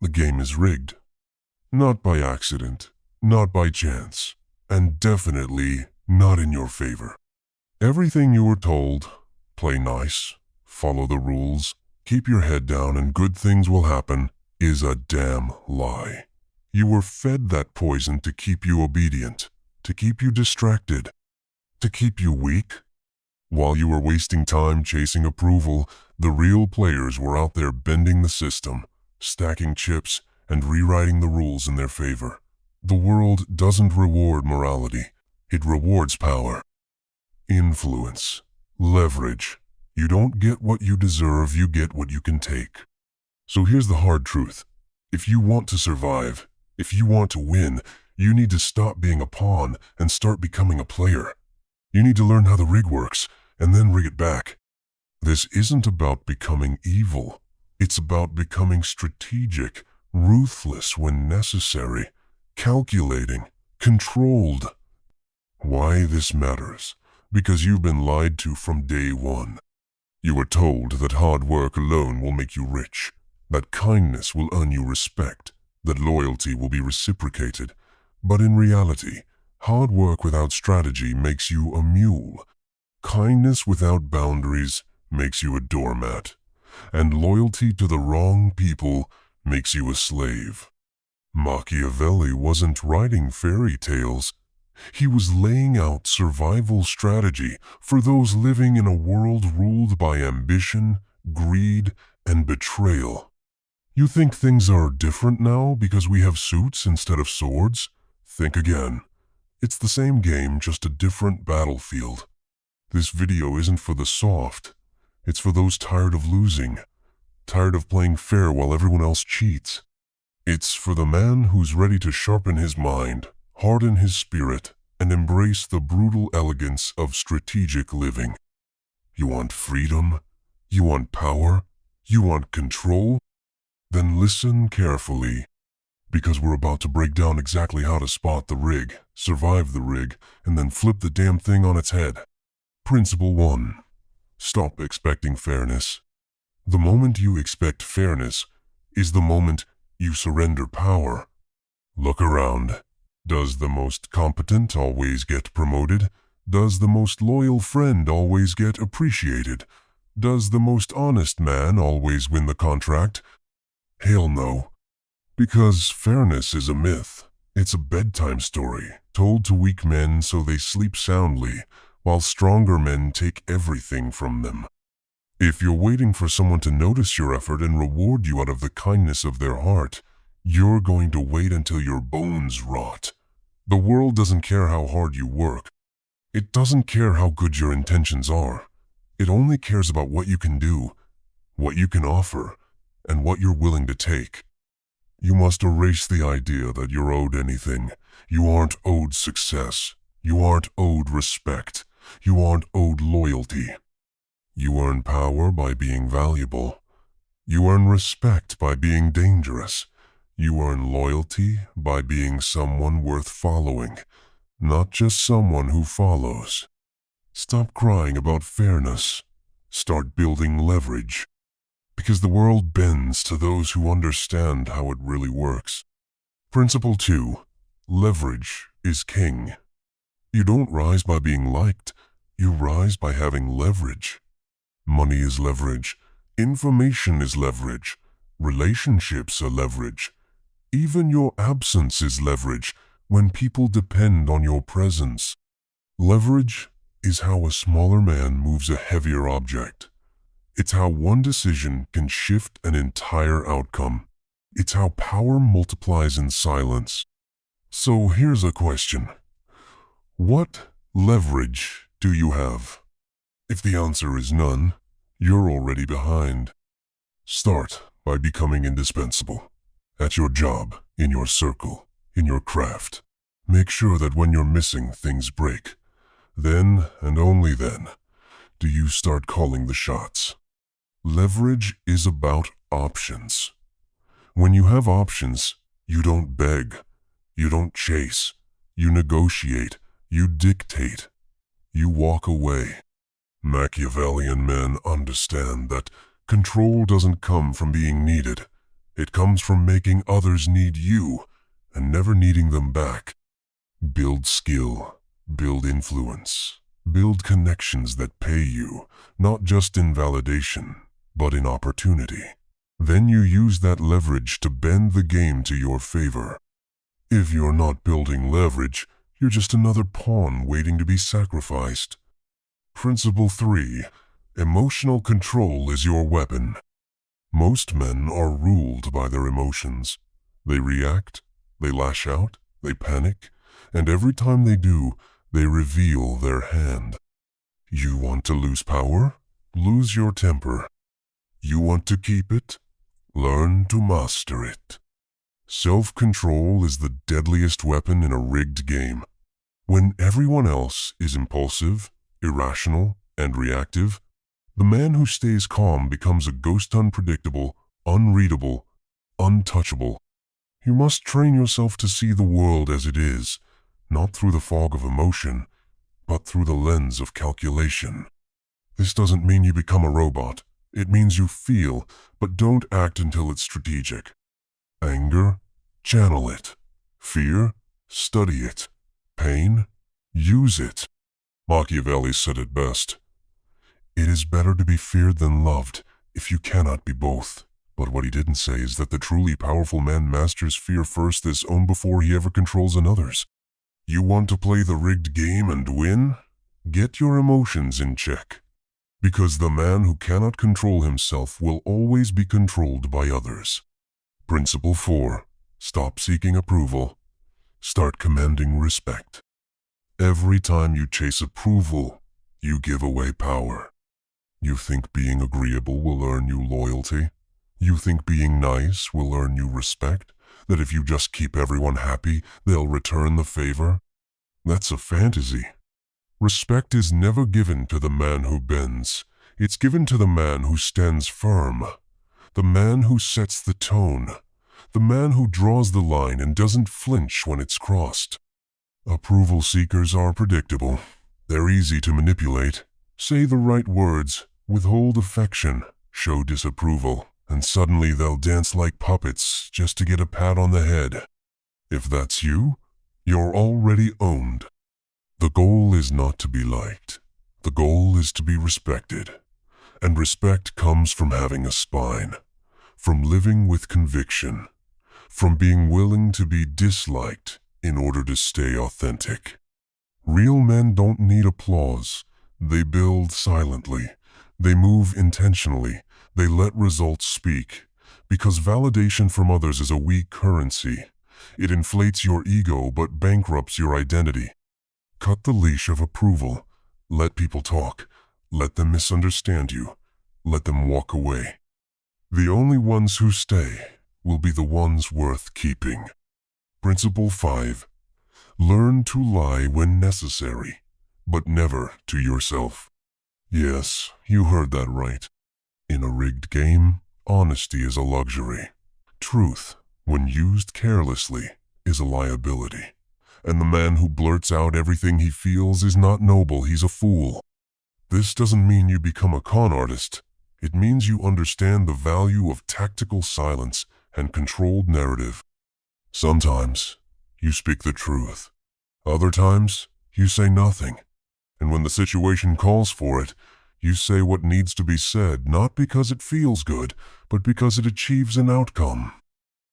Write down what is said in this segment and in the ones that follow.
The game is rigged. Not by accident, not by chance, and definitely not in your favor. Everything you were told, play nice, follow the rules, keep your head down and good things will happen, is a damn lie. You were fed that poison to keep you obedient, to keep you distracted, to keep you weak. While you were wasting time chasing approval, the real players were out there bending the system, stacking chips, and rewriting the rules in their favor. The world doesn't reward morality, it rewards power. Influence. Leverage. You don't get what you deserve, you get what you can take. So here's the hard truth. If you want to survive, if you want to win, you need to stop being a pawn and start becoming a player. You need to learn how the rig works, and then rig it back. This isn't about becoming evil. It's about becoming strategic, ruthless when necessary, calculating, controlled. Why this matters? Because you've been lied to from day one. You were told that hard work alone will make you rich, that kindness will earn you respect, that loyalty will be reciprocated. But in reality, hard work without strategy makes you a mule. Kindness without boundaries makes you a doormat. And loyalty to the wrong people makes you a slave. Machiavelli wasn't writing fairy tales. He was laying out survival strategy for those living in a world ruled by ambition, greed, and betrayal. You think things are different now because we have suits instead of swords? Think again. It's the same game, just a different battlefield. This video isn't for the soft. It's for those tired of losing, tired of playing fair while everyone else cheats. It's for the man who's ready to sharpen his mind, harden his spirit, and embrace the brutal elegance of strategic living. You want freedom? You want power? You want control? Then listen carefully, because we're about to break down exactly how to spot the rig, survive the rig, and then flip the damn thing on its head. Principle 1. Stop expecting fairness. The moment you expect fairness is the moment you surrender power. Look around. Does the most competent always get promoted? Does the most loyal friend always get appreciated? Does the most honest man always win the contract? Hell no. Because fairness is a myth. It's a bedtime story, told to weak men so they sleep soundly, while stronger men take everything from them. If you're waiting for someone to notice your effort and reward you out of the kindness of their heart, you're going to wait until your bones rot. The world doesn't care how hard you work. It doesn't care how good your intentions are. It only cares about what you can do, what you can offer, and what you're willing to take. You must erase the idea that you're owed anything. You aren't owed success. You aren't owed respect. You aren't owed loyalty. You earn power by being valuable. You earn respect by being dangerous. You earn loyalty by being someone worth following, not just someone who follows. Stop crying about fairness. Start building leverage. Because the world bends to those who understand how it really works. Principle 2. Leverage is king. You don't rise by being liked. You rise by having leverage. Money is leverage. Information is leverage. Relationships are leverage. Even your absence is leverage when people depend on your presence. Leverage is how a smaller man moves a heavier object. It's how one decision can shift an entire outcome. It's how power multiplies in silence. So here's a question. What leverage do you have? If the answer is none, you're already behind. Start by becoming indispensable. At your job, in your circle, in your craft. Make sure that when you're missing, things break. Then, and only then, do you start calling the shots. Leverage is about options. When you have options, you don't beg, you don't chase, you negotiate, you dictate, you walk away. Machiavellian men understand that control doesn't come from being needed, It comes from making others need you and never needing them back. Build skill, build influence, build connections that pay you, not just in validation, but in opportunity. Then you use that leverage to bend the game to your favor. If you're not building leverage, you're just another pawn waiting to be sacrificed. Principle 3. Emotional control is your weapon. Most men are ruled by their emotions. They react, they lash out, they panic, and every time they do, they reveal their hand. You want to lose power? Lose your temper. You want to keep it? Learn to master it. Self-control is the deadliest weapon in a rigged game. When everyone else is impulsive, irrational, and reactive, the man who stays calm becomes a ghost, unpredictable, unreadable, untouchable. You must train yourself to see the world as it is, not through the fog of emotion, but through the lens of calculation. This doesn't mean you become a robot. It means you feel, but don't act until it's strategic. Anger, channel it. Fear, study it. Pain, use it. Machiavelli said it best. It is better to be feared than loved, if you cannot be both. But what he didn't say is that the truly powerful man masters fear first his own before he ever controls another's. You want to play the rigged game and win? Get your emotions in check. Because the man who cannot control himself will always be controlled by others. Principle 4. Stop seeking approval. Start commanding respect. Every time you chase approval, you give away power. You think being agreeable will earn you loyalty? You think being nice will earn you respect? That if you just keep everyone happy, they'll return the favor? That's a fantasy. Respect is never given to the man who bends. It's given to the man who stands firm. The man who sets the tone. The man who draws the line and doesn't flinch when it's crossed. Approval seekers are predictable. They're easy to manipulate. Say the right words, withhold affection, show disapproval, and suddenly they'll dance like puppets just to get a pat on the head. If that's you, you're already owned. The goal is not to be liked. The goal is to be respected. And respect comes from having a spine, from living with conviction, from being willing to be disliked in order to stay authentic. Real men don't need applause. They build silently. They move intentionally. They let results speak. Because validation from others is a weak currency. It inflates your ego but bankrupts your identity. Cut the leash of approval. Let people talk. Let them misunderstand you. Let them walk away. The only ones who stay will be the ones worth keeping. Principle 5. Learn to lie when necessary, but never to yourself. Yes, you heard that right. In a rigged game, honesty is a luxury. Truth, when used carelessly, is a liability. And the man who blurts out everything he feels is not noble, he's a fool. This doesn't mean you become a con artist. It means you understand the value of tactical silence and controlled narrative. Sometimes, you speak the truth. Other times, you say nothing. And when the situation calls for it, you say what needs to be said, not because it feels good, but because it achieves an outcome.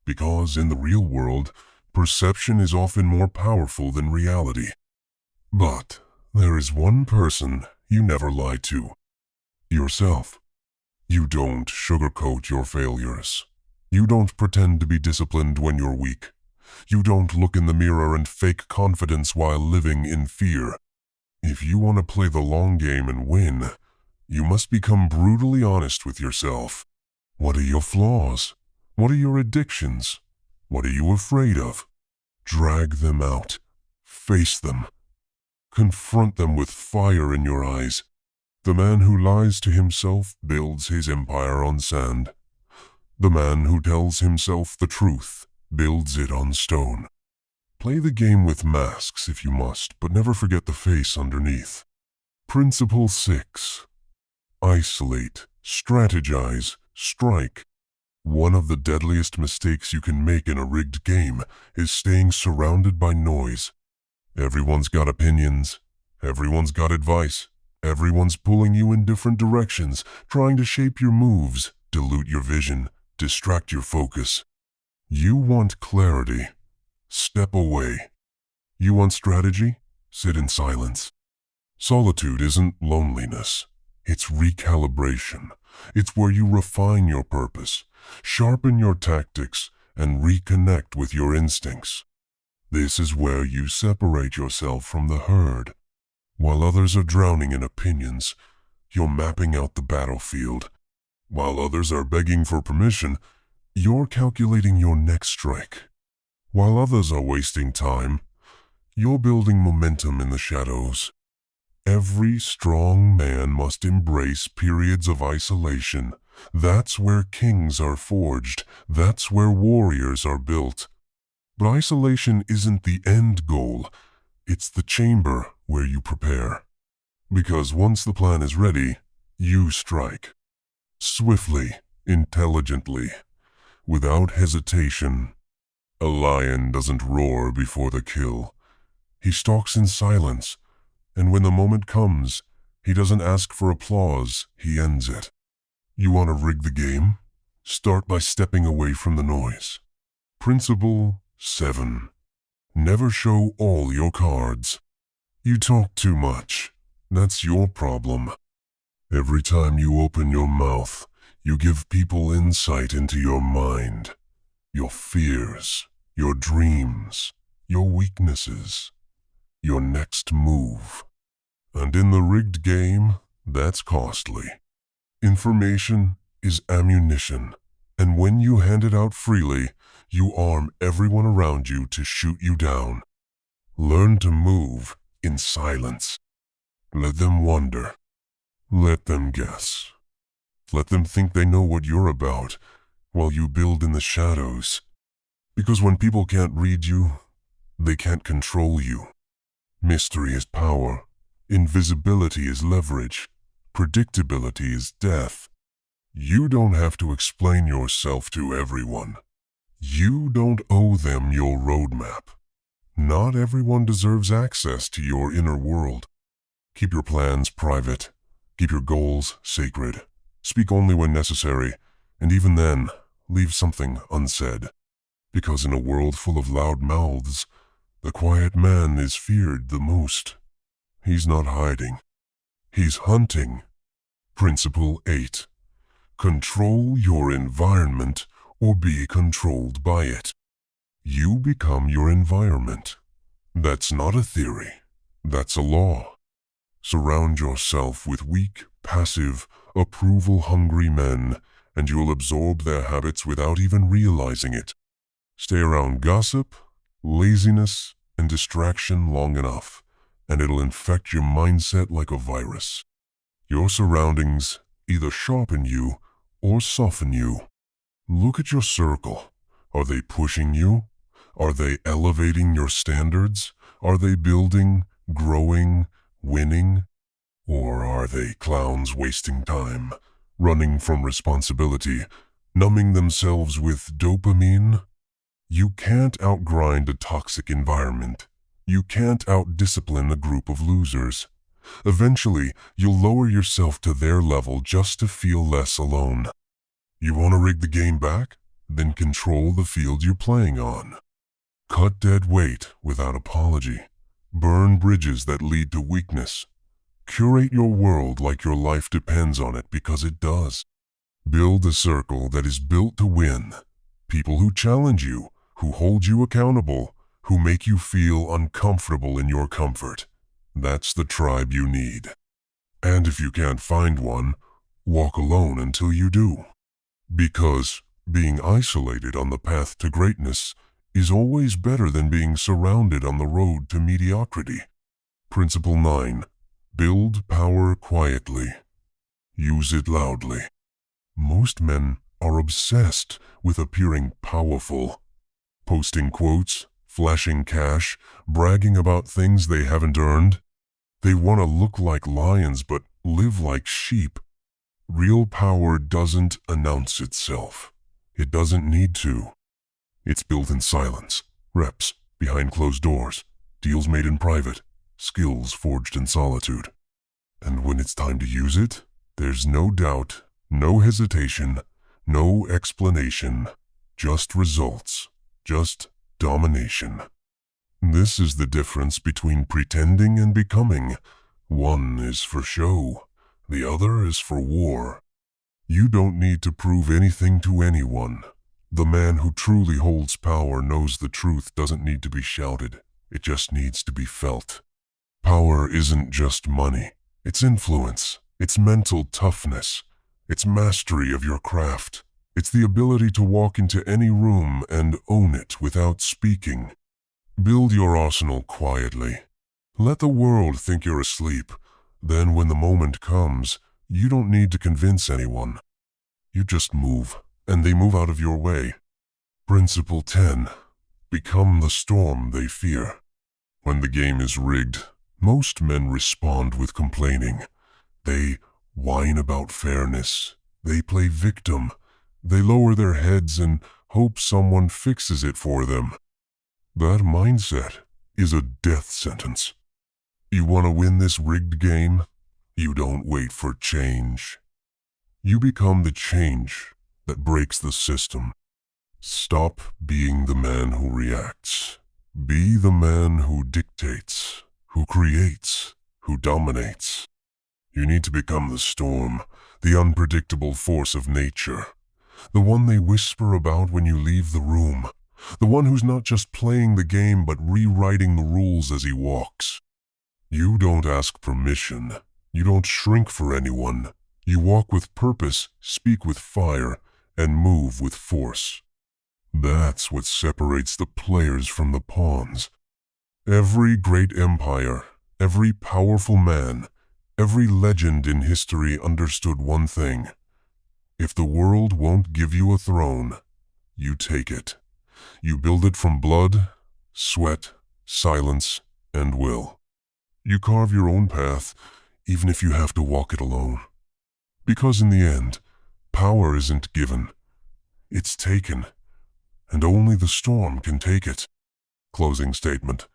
Because in the real world, perception is often more powerful than reality. But there is one person you never lie to. Yourself. You don't sugarcoat your failures. You don't pretend to be disciplined when you're weak. You don't look in the mirror and fake confidence while living in fear. If you want to play the long game and win, you must become brutally honest with yourself. What are your flaws? What are your addictions? What are you afraid of? Drag them out. Face them. Confront them with fire in your eyes. The man who lies to himself builds his empire on sand. The man who tells himself the truth builds it on stone. Play the game with masks if you must, but never forget the face underneath. Principle 6. Isolate, strategize, strike. One of the deadliest mistakes you can make in a rigged game is staying surrounded by noise. Everyone's got opinions. Everyone's got advice. Everyone's pulling you in different directions, trying to shape your moves, dilute your vision, distract your focus. You want clarity? Step away. You want strategy? Sit in silence. Solitude isn't loneliness. It's recalibration. It's where you refine your purpose, sharpen your tactics, and reconnect with your instincts. This is where you separate yourself from the herd. While others are drowning in opinions, you're mapping out the battlefield. While others are begging for permission, you're calculating your next strike. While others are wasting time, you're building momentum in the shadows. Every strong man must embrace periods of isolation. That's where kings are forged. That's where warriors are built. But isolation isn't the end goal. It's the chamber where you prepare. Because once the plan is ready, you strike. Swiftly, intelligently, without hesitation. A lion doesn't roar before the kill. He stalks in silence, and when the moment comes, he doesn't ask for applause, he ends it. You want to rig the game? Start by stepping away from the noise. Principle 7. Never show all your cards. You talk too much. That's your problem. Every time you open your mouth, you give people insight into your mind, your fears, your dreams, your weaknesses, your next move. And in the rigged game, that's costly. Information is ammunition, and when you hand it out freely, you arm everyone around you to shoot you down. Learn to move in silence. Let them wonder. Let them guess. Let them think they know what you're about, while you build in the shadows. Because when people can't read you, they can't control you. Mystery is power. Invisibility is leverage. Predictability is death. You don't have to explain yourself to everyone. You don't owe them your roadmap. Not everyone deserves access to your inner world. Keep your plans private. Keep your goals sacred. Speak only when necessary, and even then, leave something unsaid. Because in a world full of loud mouths, the quiet man is feared the most. He's not hiding. He's hunting. Principle 8. Control your environment or be controlled by it. You become your environment. That's not a theory. That's a law. Surround yourself with weak, passive, approval-hungry men, and you'll absorb their habits without even realizing it. Stay around gossip, laziness, and distraction long enough, and it'll infect your mindset like a virus. Your surroundings either sharpen you or soften you. Look at your circle. Are they pushing you? Are they elevating your standards? Are they building, growing, winning? Or are they clowns wasting time, running from responsibility, numbing themselves with dopamine? You can't outgrind a toxic environment. You can't outdiscipline a group of losers. Eventually, you'll lower yourself to their level just to feel less alone. You want to rig the game back? Then control the field you're playing on. Cut dead weight without apology. Burn bridges that lead to weakness. Curate your world like your life depends on it, because it does. Build a circle that is built to win. People who challenge you, who hold you accountable, who make you feel uncomfortable in your comfort. That's the tribe you need. And if you can't find one, walk alone until you do. Because being isolated on the path to greatness is always better than being surrounded on the road to mediocrity. Principle 9. Build power quietly. Use it loudly. Most men are obsessed with appearing powerful. Posting quotes, flashing cash, bragging about things they haven't earned. They want to look like lions but live like sheep. Real power doesn't announce itself. It doesn't need to. It's built in silence, reps, behind closed doors, deals made in private, skills forged in solitude. And when it's time to use it, there's no doubt, no hesitation, no explanation, just results, just domination. This is the difference between pretending and becoming. One is for show, the other is for war. You don't need to prove anything to anyone. The man who truly holds power knows the truth doesn't need to be shouted, it just needs to be felt. Power isn't just money, it's influence, it's mental toughness, it's mastery of your craft. It's the ability to walk into any room and own it without speaking. Build your arsenal quietly. Let the world think you're asleep. Then when the moment comes, you don't need to convince anyone. You just move, and they move out of your way. Principle 10. Become the storm they fear. When the game is rigged, most men respond with complaining. They whine about fairness. They play victim. They lower their heads and hope someone fixes it for them. That mindset is a death sentence. You want to win this rigged game? You don't wait for change. You become the change that breaks the system. Stop being the man who reacts. Be the man who dictates, who creates, who dominates. You need to become the storm, the unpredictable force of nature. The one they whisper about when you leave the room. The one who's not just playing the game but rewriting the rules as he walks. You don't ask permission. You don't shrink for anyone. You walk with purpose, speak with fire, and move with force. That's what separates the players from the pawns. Every great empire, every powerful man, every legend in history understood one thing. If the world won't give you a throne, you take it. You build it from blood, sweat, silence, and will. You carve your own path, even if you have to walk it alone. Because in the end, power isn't given, it's taken, and only the storm can take it. Closing statement.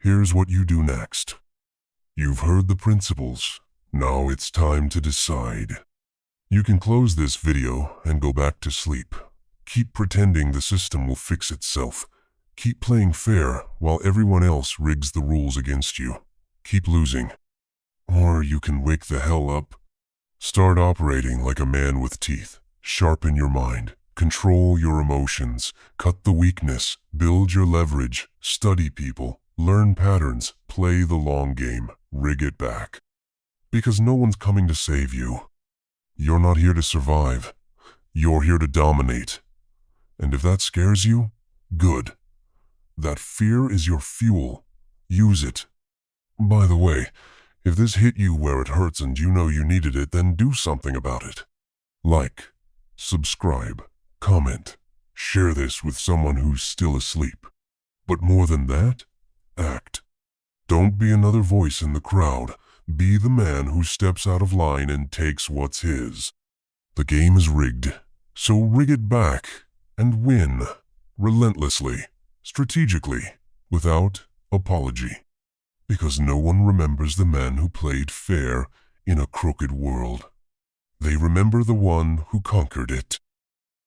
Here's what you do next. You've heard the principles. Now it's time to decide. You can close this video and go back to sleep. Keep pretending the system will fix itself. Keep playing fair while everyone else rigs the rules against you. Keep losing. Or you can wake the hell up. Start operating like a man with teeth. Sharpen your mind. Control your emotions. Cut the weakness. Build your leverage. Study people. Learn patterns. Play the long game. Rig it back. Because no one's coming to save you. You're not here to survive. You're here to dominate. And if that scares you, good. That fear is your fuel. Use it. By the way, if this hit you where it hurts and you know you needed it, then do something about it. Like, subscribe, comment, share this with someone who's still asleep. But more than that, act. Don't be another voice in the crowd. Be the man who steps out of line and takes what's his. The game is rigged, so rig it back and win, relentlessly, strategically, without apology. Because no one remembers the man who played fair in a crooked world. They remember the one who conquered it.